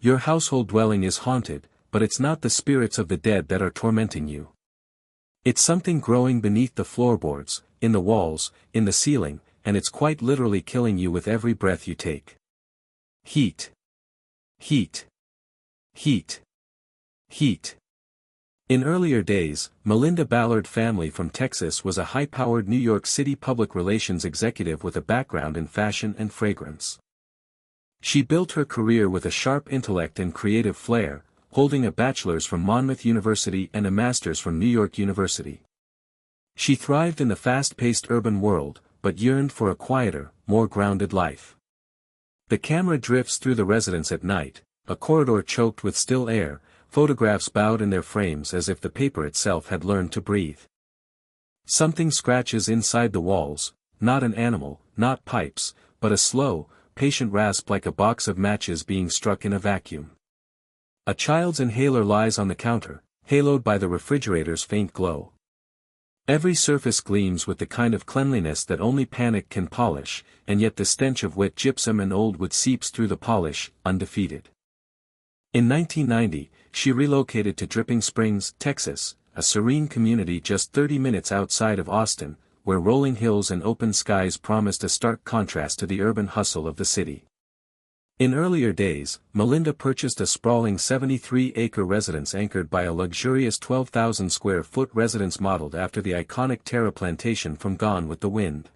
Your household dwelling is haunted, but it's not the spirits of the dead that are tormenting you. It's something growing beneath the floorboards, in the walls, in the ceiling, and it's quite literally killing you with every breath you take. Heat. Heat. Heat. Heat. In earlier days, Melinda Ballard family from Texas was a high-powered New York City public relations executive with a background in fashion and fragrance. She built her career with a sharp intellect and creative flair, holding a bachelor's from Monmouth University and a master's from New York University. She thrived in the fast-paced urban world, but yearned for a quieter, more grounded life. The camera drifts through the residence at night, a corridor choked with still air, photographs bowed in their frames as if the paper itself had learned to breathe. Something scratches inside the walls, not an animal, not pipes, but a slow, patient rasp like a box of matches being struck in a vacuum. A child's inhaler lies on the counter, haloed by the refrigerator's faint glow. Every surface gleams with the kind of cleanliness that only panic can polish, and yet the stench of wet gypsum and old wood seeps through the polish, undefeated. In 1990, she relocated to Dripping Springs, Texas, a serene community just 30 minutes outside of Austin, where rolling hills and open skies promised a stark contrast to the urban hustle of the city. In earlier days, Melinda purchased a sprawling 73-acre residence anchored by a luxurious 12,000-square-foot residence modeled after the iconic Terra plantation from Gone with the Wind.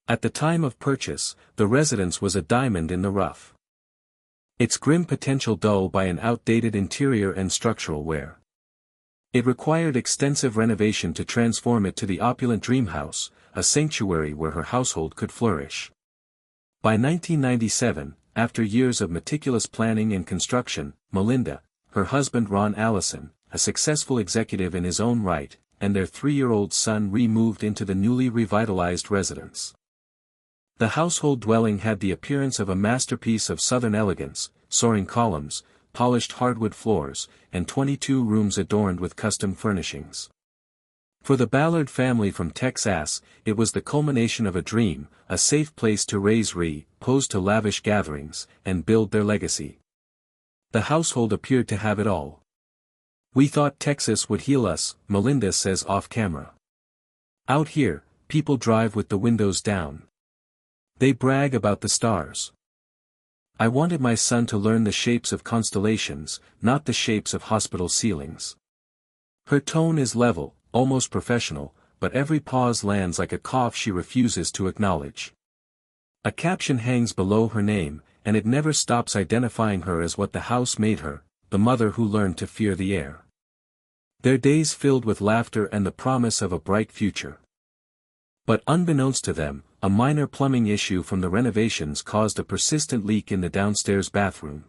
At the time of purchase, the residence was a diamond in the rough. Its grim potential dulled by an outdated interior and structural wear. It required extensive renovation to transform it to the opulent dream house, a sanctuary where her household could flourish. By 1997, after years of meticulous planning and construction, Melinda, her husband Ron Allison, a successful executive in his own right, and their 3-year-old son re-moved into the newly revitalized residence. The household dwelling had the appearance of a masterpiece of Southern elegance, soaring columns, polished hardwood floors, and 22 rooms adorned with custom furnishings. For the Ballard family from Texas, it was the culmination of a dream, a safe place to raise posed to lavish gatherings, and build their legacy. The household appeared to have it all. "We thought Texas would heal us," Melinda says off-camera. "Out here, people drive with the windows down. They brag about the stars. I wanted my son to learn the shapes of constellations, not the shapes of hospital ceilings." Her tone is level, almost professional, but every pause lands like a cough she refuses to acknowledge. A caption hangs below her name, and it never stops identifying her as what the house made her, the mother who learned to fear the air. Their days filled with laughter and the promise of a bright future. But unbeknownst to them, a minor plumbing issue from the renovations caused a persistent leak in the downstairs bathroom.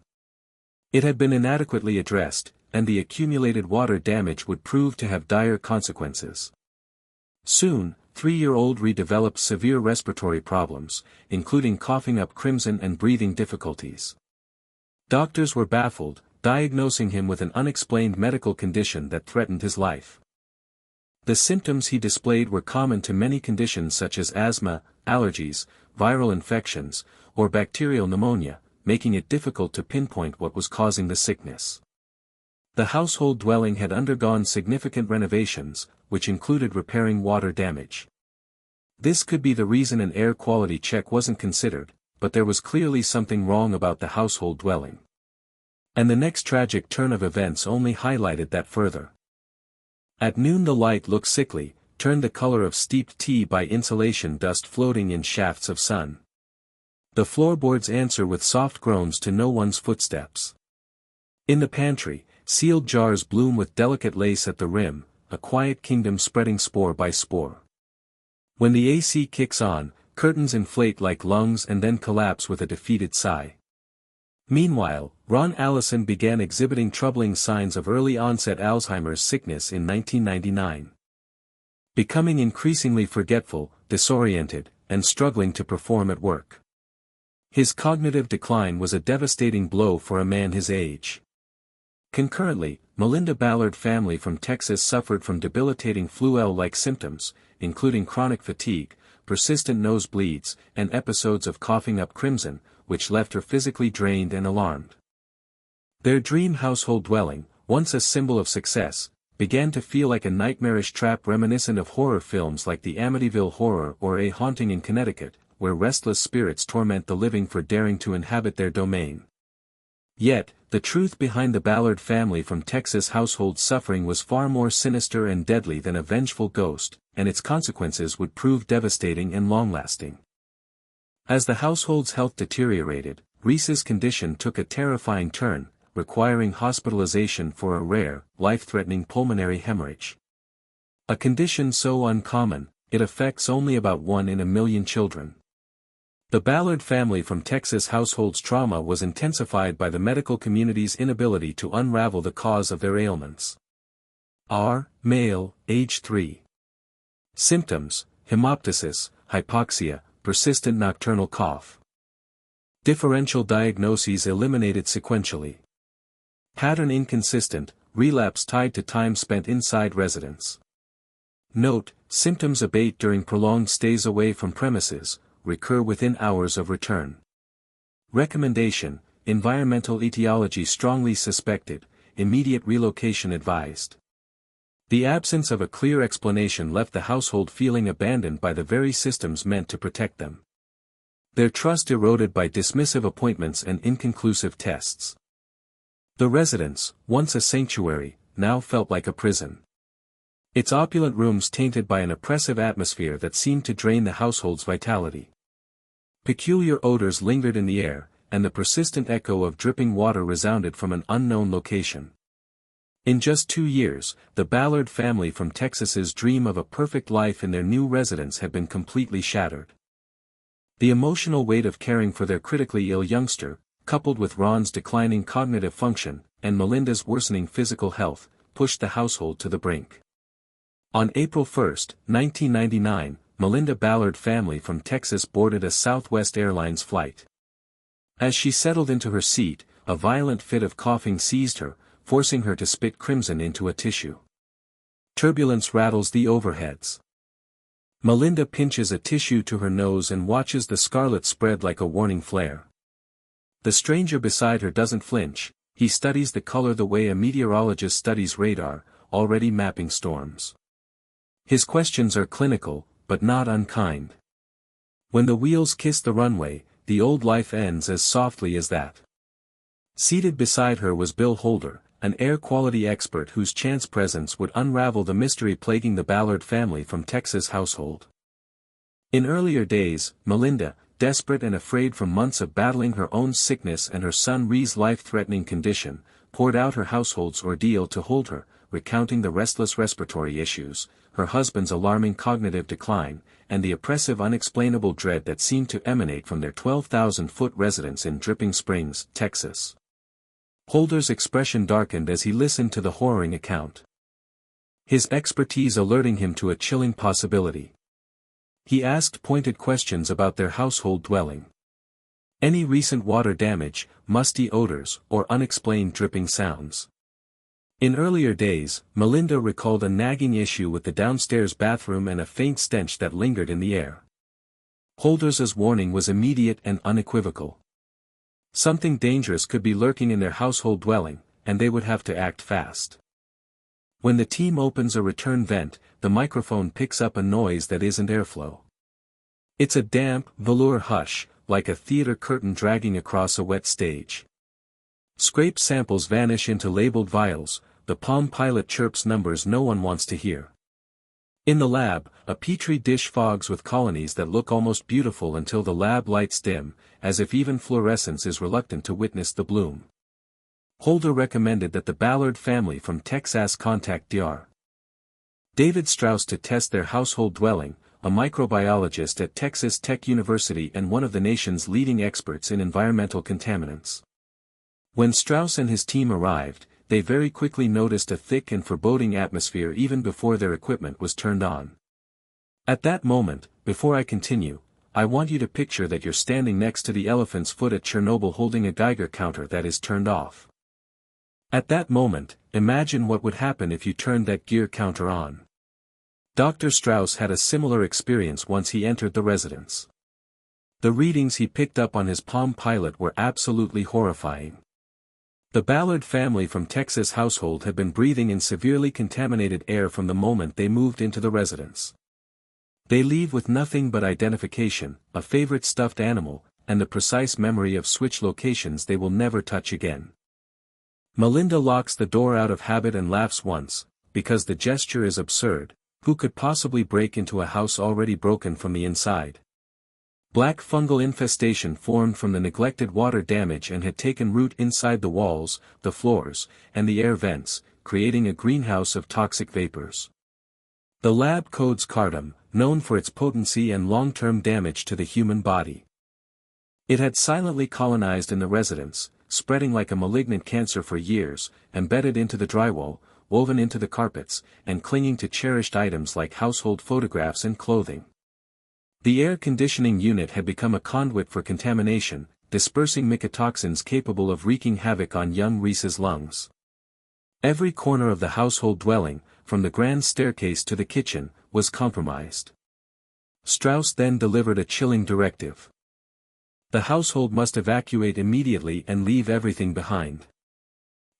It had been inadequately addressed, and the accumulated water damage would prove to have dire consequences. Soon, 3-year-old developed severe respiratory problems, including coughing up crimson and breathing difficulties. Doctors were baffled, diagnosing him with an unexplained medical condition that threatened his life. The symptoms he displayed were common to many conditions such as asthma, allergies, viral infections, or bacterial pneumonia, making it difficult to pinpoint what was causing the sickness. The household dwelling had undergone significant renovations, which included repairing water damage. This could be the reason an air quality check wasn't considered, but there was clearly something wrong about the household dwelling. And the next tragic turn of events only highlighted that further. At noon the light looked sickly, turned the color of steeped tea by insulation dust floating in shafts of sun. The floorboards answer with soft groans to no one's footsteps. In the pantry, sealed jars bloom with delicate lace at the rim, a quiet kingdom spreading spore by spore. When the AC kicks on, curtains inflate like lungs and then collapse with a defeated sigh. Meanwhile, Ron Allison began exhibiting troubling signs of early-onset Alzheimer's sickness in 1999. Becoming increasingly forgetful, disoriented, and struggling to perform at work. His cognitive decline was a devastating blow for a man his age. Concurrently, Melinda Ballard family from Texas suffered from debilitating flu-like symptoms, including chronic fatigue, persistent nosebleeds, and episodes of coughing up crimson, which left her physically drained and alarmed. Their dream household dwelling, once a symbol of success, began to feel like a nightmarish trap reminiscent of horror films like the Amityville Horror or A Haunting in Connecticut, where restless spirits torment the living for daring to inhabit their domain. Yet, the truth behind the Ballard family from Texas household's suffering was far more sinister and deadly than a vengeful ghost, and its consequences would prove devastating and long-lasting. As the household's health deteriorated, Reese's condition took a terrifying turn, requiring hospitalization for a rare, life-threatening pulmonary hemorrhage. A condition so uncommon, it affects only about 1 in a million children. The Ballard family from Texas household's trauma was intensified by the medical community's inability to unravel the cause of their ailments. R. Male, age 3. Symptoms: hemoptysis, hypoxia, persistent nocturnal cough. Differential diagnoses eliminated sequentially. Pattern inconsistent, relapse tied to time spent inside residence. Note: symptoms abate during prolonged stays away from premises, recur within hours of return. Recommendation: environmental etiology strongly suspected, immediate relocation advised. The absence of a clear explanation left the household feeling abandoned by the very systems meant to protect them. Their trust eroded by dismissive appointments and inconclusive tests. The residence, once a sanctuary, now felt like a prison. Its opulent rooms tainted by an oppressive atmosphere that seemed to drain the household's vitality. Peculiar odors lingered in the air, and the persistent echo of dripping water resounded from an unknown location. In just 2 years, the Ballard family from Texas's dream of a perfect life in their new residence had been completely shattered. The emotional weight of caring for their critically ill youngster, coupled with Ron's declining cognitive function, and Melinda's worsening physical health, pushed the household to the brink. On April 1, 1999, Melinda Ballard family from Texas boarded a Southwest Airlines flight. As she settled into her seat, a violent fit of coughing seized her, forcing her to spit crimson into a tissue. Turbulence rattles the overheads. Melinda pinches a tissue to her nose and watches the scarlet spread like a warning flare. The stranger beside her doesn't flinch. He studies the color the way a meteorologist studies radar, already mapping storms. His questions are clinical, but not unkind. When the wheels kiss the runway, the old life ends as softly as that. Seated beside her was Bill Holder, an air quality expert whose chance presence would unravel the mystery plaguing the Ballard family from Texas household. In earlier days, Melinda, desperate and afraid from months of battling her own sickness and her son Ree's life-threatening condition, poured out her household's ordeal to hold her, recounting the restless respiratory issues, her husband's alarming cognitive decline, and the oppressive unexplainable dread that seemed to emanate from their 12,000-foot residence in Dripping Springs, Texas. Holder's expression darkened as he listened to the horroring account. His expertise alerting him to a chilling possibility. He asked pointed questions about their household dwelling. Any recent water damage, musty odors, or unexplained dripping sounds. In earlier days, Melinda recalled a nagging issue with the downstairs bathroom and a faint stench that lingered in the air. Holder's warning was immediate and unequivocal. Something dangerous could be lurking in their household dwelling, and they would have to act fast. When the team opens a return vent, the microphone picks up a noise that isn't airflow. It's a damp, velour hush, like a theater curtain dragging across a wet stage. Scraped samples vanish into labeled vials, the Palm Pilot chirps numbers no one wants to hear. In the lab, a petri dish fogs with colonies that look almost beautiful until the lab lights dim, as if even fluorescence is reluctant to witness the bloom. Holder recommended that the Ballard family from Texas contact Dr. David Strauss to test their household dwelling, a microbiologist at Texas Tech University and one of the nation's leading experts in environmental contaminants. When Strauss and his team arrived, they very quickly noticed a thick and foreboding atmosphere even before their equipment was turned on. At that moment, before I continue, I want you to picture that you're standing next to the elephant's foot at Chernobyl holding a Geiger counter that is turned off. At that moment, imagine what would happen if you turned that gear counter on. Dr. Strauss had a similar experience once he entered the residence. The readings he picked up on his Palm Pilot were absolutely horrifying. The Ballard family from Texas household had been breathing in severely contaminated air from the moment they moved into the residence. They leave with nothing but identification, a favorite stuffed animal, and the precise memory of switch locations they will never touch again. Melinda locks the door out of habit and laughs once, because the gesture is absurd. Who could possibly break into a house already broken from the inside? Black fungal infestation formed from the neglected water damage and had taken root inside the walls, the floors, and the air vents, creating a greenhouse of toxic vapors. The lab codes cardam, known for its potency and long-term damage to the human body. It had silently colonized in the residence, spreading like a malignant cancer for years, embedded into the drywall, woven into the carpets, and clinging to cherished items like household photographs and clothing. The air conditioning unit had become a conduit for contamination, dispersing mycotoxins capable of wreaking havoc on young Reese's lungs. Every corner of the household dwelling, from the grand staircase to the kitchen, was compromised. Strauss then delivered a chilling directive. The household must evacuate immediately and leave everything behind.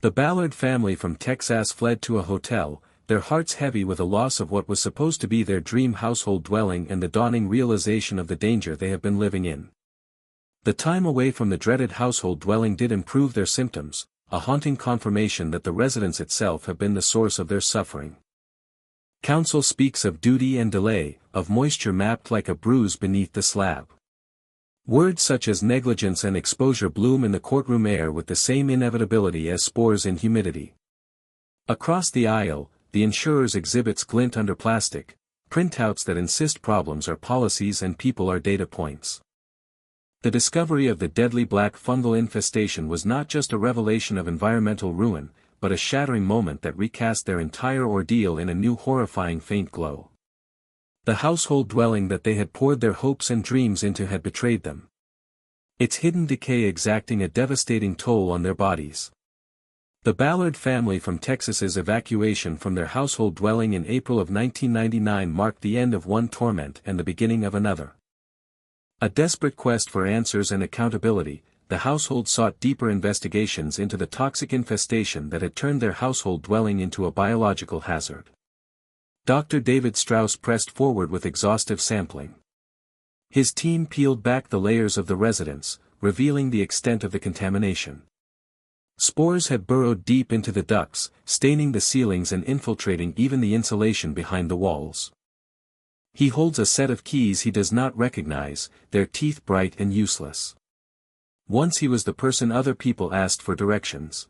The Ballard family from Texas fled to a hotel, their hearts heavy with a loss of what was supposed to be their dream household dwelling and the dawning realization of the danger they have been living in. The time away from the dreaded household dwelling did improve their symptoms, a haunting confirmation that the residence itself had been the source of their suffering. Counsel speaks of duty and delay, of moisture mapped like a bruise beneath the slab. Words such as negligence and exposure bloom in the courtroom air with the same inevitability as spores in humidity. Across the aisle, the insurer's exhibits glint under plastic, printouts that insist problems are policies and people are data points. The discovery of the deadly black fungal infestation was not just a revelation of environmental ruin, but a shattering moment that recast their entire ordeal in a new horrifying faint glow. The household dwelling that they had poured their hopes and dreams into had betrayed them. Its hidden decay exacting a devastating toll on their bodies. The Ballard family from Texas's evacuation from their household dwelling in April of 1999 marked the end of one torment and the beginning of another. A desperate quest for answers and accountability, the household sought deeper investigations into the toxic infestation that had turned their household dwelling into a biological hazard. Dr. David Strauss pressed forward with exhaustive sampling. His team peeled back the layers of the residence, revealing the extent of the contamination. Spores had burrowed deep into the ducts, staining the ceilings and infiltrating even the insulation behind the walls. He holds a set of keys he does not recognize, their teeth bright and useless. Once he was the person other people asked for directions.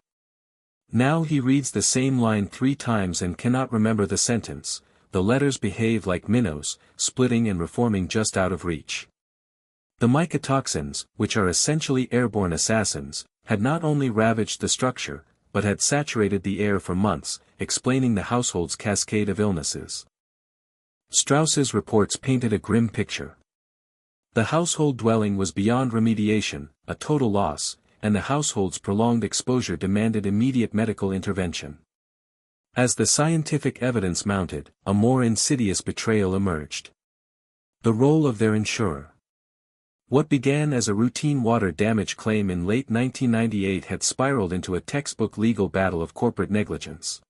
Now he reads the same line 3 times and cannot remember the sentence. The letters behave like minnows, splitting and reforming just out of reach. The mycotoxins, which are essentially airborne assassins, had not only ravaged the structure, but had saturated the air for months, explaining the household's cascade of illnesses. Strauss's reports painted a grim picture. The household dwelling was beyond remediation, a total loss, and the household's prolonged exposure demanded immediate medical intervention. As the scientific evidence mounted, a more insidious betrayal emerged. The role of their insurer. What began as a routine water damage claim in late 1998 had spiraled into a textbook legal battle of corporate negligence.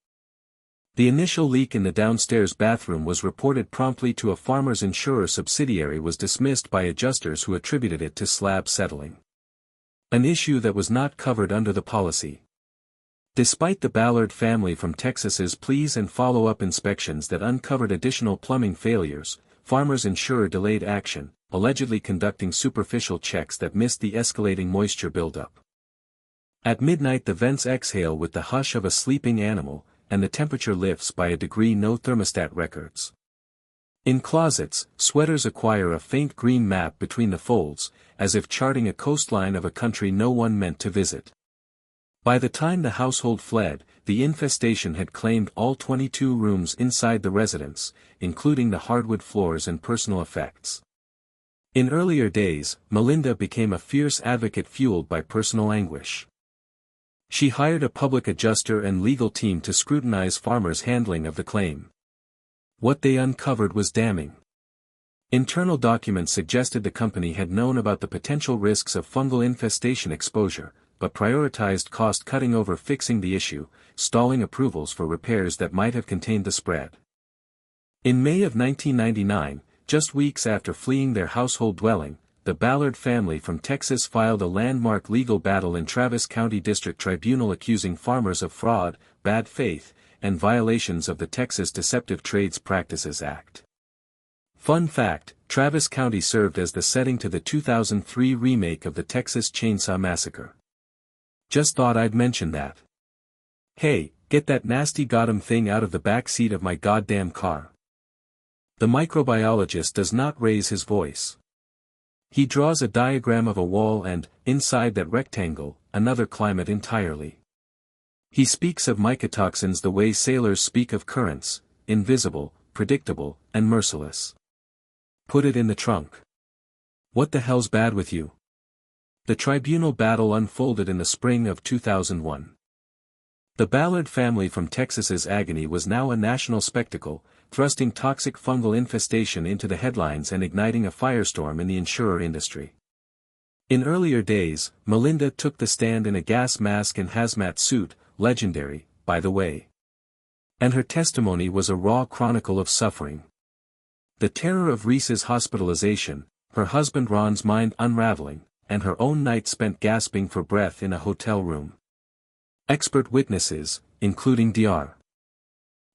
The initial leak in the downstairs bathroom was reported promptly to a farmer's insurer subsidiary was dismissed by adjusters who attributed it to slab settling. An issue that was not covered under the policy. Despite the Ballard family from Texas's pleas and follow-up inspections that uncovered additional plumbing failures, farmer's insurer delayed action, allegedly conducting superficial checks that missed the escalating moisture buildup. At midnight the vents exhale with the hush of a sleeping animal, and the temperature lifts by a degree no thermostat records. In closets, sweaters acquire a faint green map between the folds, as if charting a coastline of a country no one meant to visit. By the time the household fled, the infestation had claimed all 22 rooms inside the residence, including the hardwood floors and personal effects. In earlier days, Melinda became a fierce advocate fueled by personal anguish. She hired a public adjuster and legal team to scrutinize farmers' handling of the claim. What they uncovered was damning. Internal documents suggested the company had known about the potential risks of fungal infestation exposure, but prioritized cost-cutting over fixing the issue, stalling approvals for repairs that might have contained the spread. In May of 1999, just weeks after fleeing their household dwelling, the Ballard family from Texas filed a landmark legal battle in Travis County District Tribunal accusing farmers of fraud, bad faith, and violations of the Texas Deceptive Trades Practices Act. Fun fact, Travis County served as the setting to the 2003 remake of the Texas Chainsaw Massacre. Just thought I'd mention that. Hey, get that nasty goddamn thing out of the back seat of my goddamn car. The microbiologist does not raise his voice. He draws a diagram of a wall and, inside that rectangle, another climate entirely. He speaks of mycotoxins the way sailors speak of currents, invisible, predictable, and merciless. Put it in the trunk. What the hell's bad with you? The tribunal battle unfolded in the spring of 2001. The Ballard family from Texas's agony was now a national spectacle, thrusting toxic fungal infestation into the headlines and igniting a firestorm in the insurer industry. In earlier days, Melinda took the stand in a gas mask and hazmat suit, legendary, by the way. And her testimony was a raw chronicle of suffering. The terror of Reese's hospitalization, her husband Ron's mind unraveling, and her own night spent gasping for breath in a hotel room. Expert witnesses, including Dr.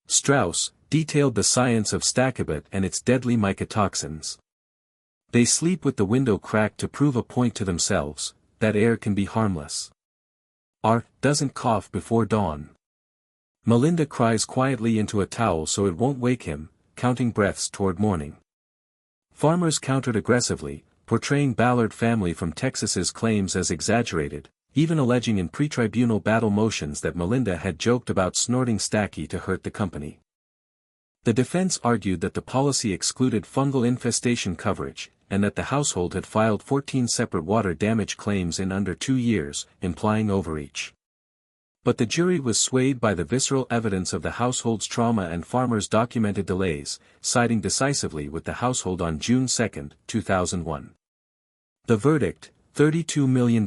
Strauss, detailed the science of Stachybotrys and its deadly mycotoxins. They sleep with the window cracked to prove a point to themselves, that air can be harmless. Art doesn't cough before dawn. Melinda cries quietly into a towel so it won't wake him, counting breaths toward morning. Farmers countered aggressively, portraying Ballard family from Texas's claims as exaggerated, even alleging in pre-tribunal battle motions that Melinda had joked about snorting Stacky to hurt the company. The defense argued that the policy excluded fungal infestation coverage, and that the household had filed 14 separate water damage claims in under 2 years, implying overreach. But the jury was swayed by the visceral evidence of the household's trauma and farmers' documented delays, siding decisively with the household on June 2, 2001. The verdict, $32 million,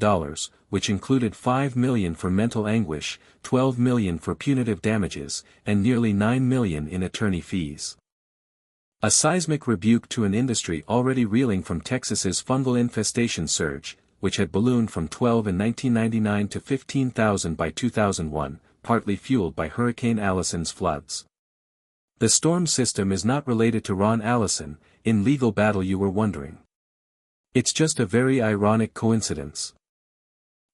which included $5 million for mental anguish, $12 million for punitive damages, and nearly $9 million in attorney fees. A seismic rebuke to an industry already reeling from Texas's fungal infestation surge, which had ballooned from 12 in 1999 to 15,000 by 2001, partly fueled by Hurricane Allison's floods. The storm system is not related to Ron Allison, in legal battle you were wondering. It's just a very ironic coincidence.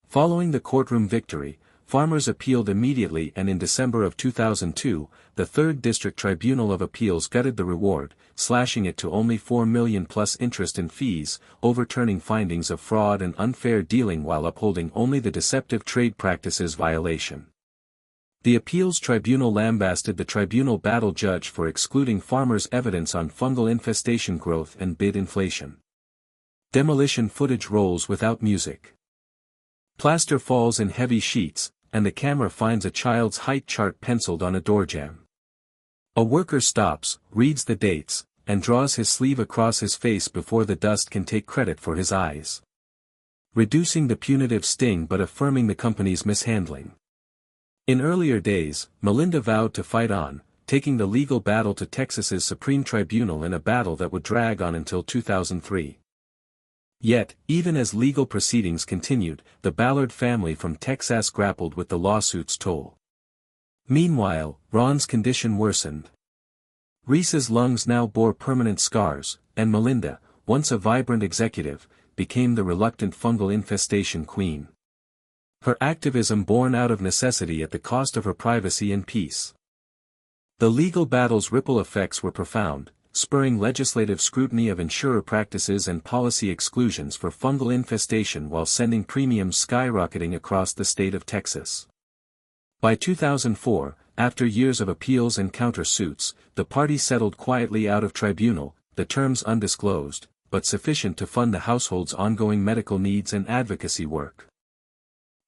Following the courtroom victory, farmers appealed immediately and in December of 2002, the 3rd District Tribunal of Appeals gutted the reward, slashing it to only $4 million plus interest and fees, overturning findings of fraud and unfair dealing while upholding only the deceptive trade practices violation. The appeals tribunal lambasted the tribunal battle judge for excluding farmers' evidence on fungal infestation growth and bid inflation. Demolition footage rolls without music. Plaster falls in heavy sheets, and the camera finds a child's height chart penciled on a doorjamb. A worker stops, reads the dates, and draws his sleeve across his face before the dust can take credit for his eyes. Reducing the punitive sting but affirming the company's mishandling. In earlier days, Melinda vowed to fight on, taking the legal battle to Texas's Supreme Tribunal in a battle that would drag on until 2003. Yet, even as legal proceedings continued, the Ballard family from Texas grappled with the lawsuit's toll. Meanwhile, Ron's condition worsened. Reese's lungs now bore permanent scars, and Melinda, once a vibrant executive, became the reluctant fungal infestation queen. Her activism born out of necessity at the cost of her privacy and peace. The legal battle's ripple effects were profound, spurring legislative scrutiny of insurer practices and policy exclusions for fungal infestation while sending premiums skyrocketing across the state of Texas. By 2004, after years of appeals and countersuits, the party settled quietly out of tribunal, the terms undisclosed, but sufficient to fund the household's ongoing medical needs and advocacy work.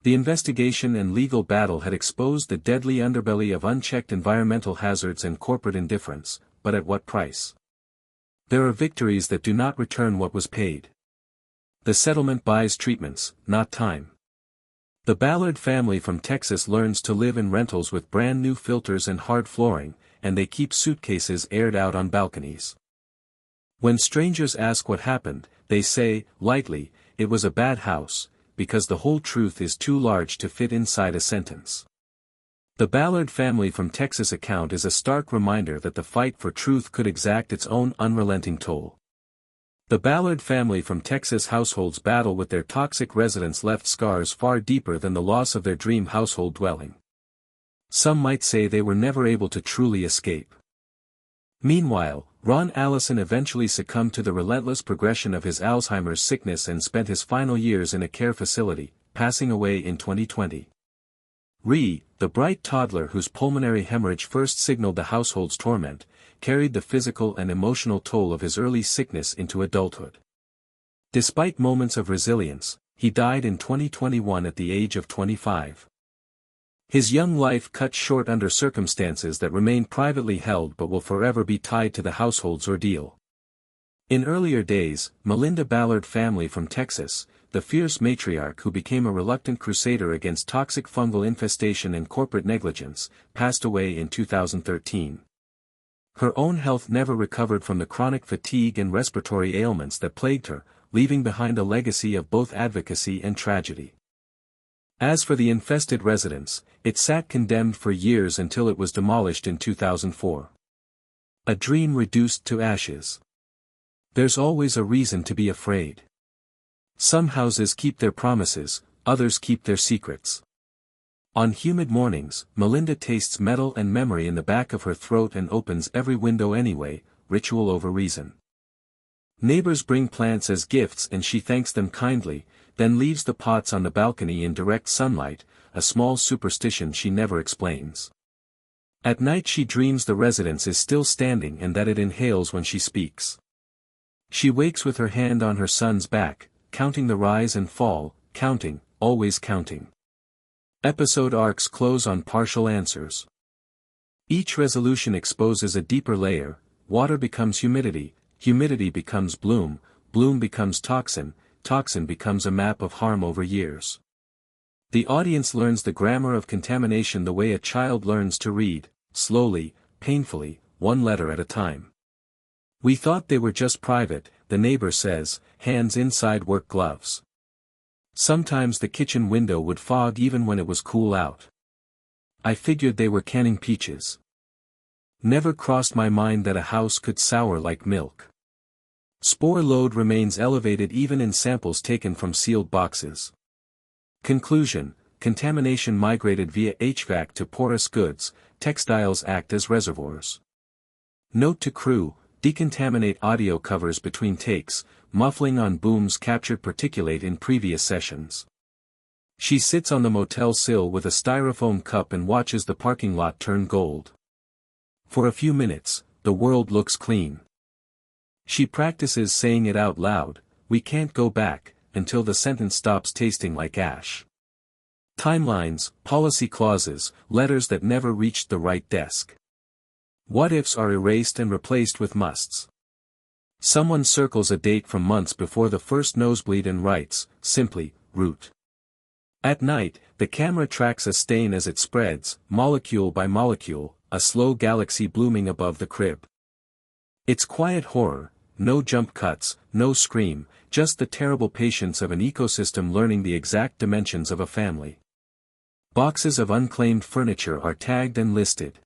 The investigation and legal battle had exposed the deadly underbelly of unchecked environmental hazards and corporate indifference, but at what price? There are victories that do not return what was paid. The settlement buys treatments, not time. The Ballard family from Texas learns to live in rentals with brand new filters and hard flooring, and they keep suitcases aired out on balconies. When strangers ask what happened, they say, lightly, it was a bad house, because the whole truth is too large to fit inside a sentence. The Ballard family from Texas account is a stark reminder that the fight for truth could exact its own unrelenting toll. The Ballard family from Texas households battle with their toxic residents left scars far deeper than the loss of their dream household dwelling. Some might say they were never able to truly escape. Meanwhile, Ron Allison eventually succumbed to the relentless progression of his Alzheimer's sickness and spent his final years in a care facility, passing away in 2020. Ree, the bright toddler whose pulmonary hemorrhage first signaled the household's torment, carried the physical and emotional toll of his early sickness into adulthood. Despite moments of resilience, he died in 2021 at the age of 25. His young life cut short under circumstances that remain privately held but will forever be tied to the household's ordeal. In earlier days, Melinda Ballard family from Texas, the fierce matriarch who became a reluctant crusader against toxic fungal infestation and corporate negligence, passed away in 2013. Her own health never recovered from the chronic fatigue and respiratory ailments that plagued her, leaving behind a legacy of both advocacy and tragedy. As for the infested residence, it sat condemned for years until it was demolished in 2004. A dream reduced to ashes. There's always a reason to be afraid. Some houses keep their promises, others keep their secrets. On humid mornings, Melinda tastes metal and memory in the back of her throat and opens every window anyway, ritual over reason. Neighbors bring plants as gifts and she thanks them kindly, then leaves the pots on the balcony in direct sunlight, a small superstition she never explains. At night she dreams the residence is still standing and that it inhales when she speaks. She wakes with her hand on her son's back, counting the rise and fall, counting, always counting. Episode arcs close on partial answers. Each resolution exposes a deeper layer: water becomes humidity, humidity becomes bloom, bloom becomes toxin, toxin becomes a map of harm over years. The audience learns the grammar of contamination the way a child learns to read, slowly, painfully, one letter at a time. We thought they were just private, the neighbor says, hands inside work gloves. Sometimes the kitchen window would fog even when it was cool out. I figured they were canning peaches. Never crossed my mind that a house could sour like milk. Spore load remains elevated even in samples taken from sealed boxes. Conclusion: contamination migrated via HVAC to porous goods, textiles act as reservoirs. Note to crew: decontaminate audio covers between takes, muffling on booms captured particulate in previous sessions. She sits on the motel sill with a styrofoam cup and watches the parking lot turn gold. For a few minutes, the world looks clean. She practices saying it out loud, "We can't go back," until the sentence stops tasting like ash. Timelines, policy clauses, letters that never reached the right desk. What-ifs are erased and replaced with musts. Someone circles a date from months before the first nosebleed and writes, simply, root. At night, the camera tracks a stain as it spreads, molecule by molecule, a slow galaxy blooming above the crib. It's quiet horror, no jump cuts, no scream, just the terrible patience of an ecosystem learning the exact dimensions of a family. Boxes of unclaimed furniture are tagged and listed.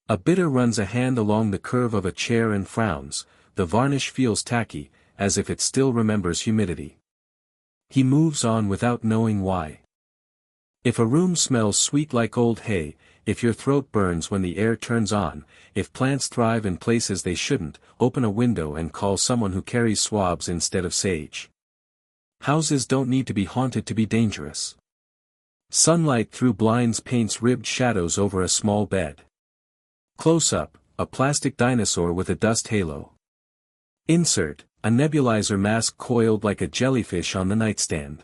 A bidder runs a hand along the curve of a chair and frowns. The varnish feels tacky, as if it still remembers humidity. He moves on without knowing why. If a room smells sweet like old hay, if your throat burns when the air turns on, if plants thrive in places they shouldn't, open a window and call someone who carries swabs instead of sage. Houses don't need to be haunted to be dangerous. Sunlight through blinds paints ribbed shadows over a small bed. Close up, a plastic dinosaur with a dust halo. Insert, a nebulizer mask coiled like a jellyfish on the nightstand.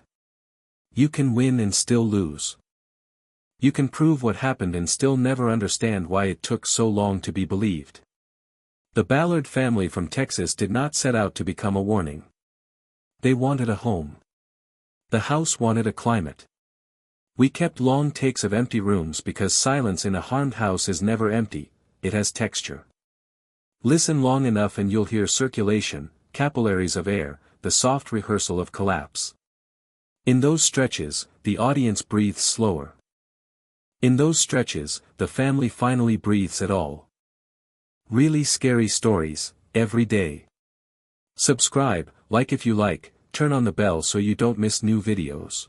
You can win and still lose. You can prove what happened and still never understand why it took so long to be believed. The Ballard family from Texas did not set out to become a warning. They wanted a home. The house wanted a climate. We kept long takes of empty rooms because silence in a haunted house is never empty, it has texture. Listen long enough and you'll hear circulation, capillaries of air, the soft rehearsal of collapse. In those stretches, the audience breathes slower. In those stretches, the family finally breathes at all. Really scary stories, every day. Subscribe, like if you like, turn on the bell so you don't miss new videos.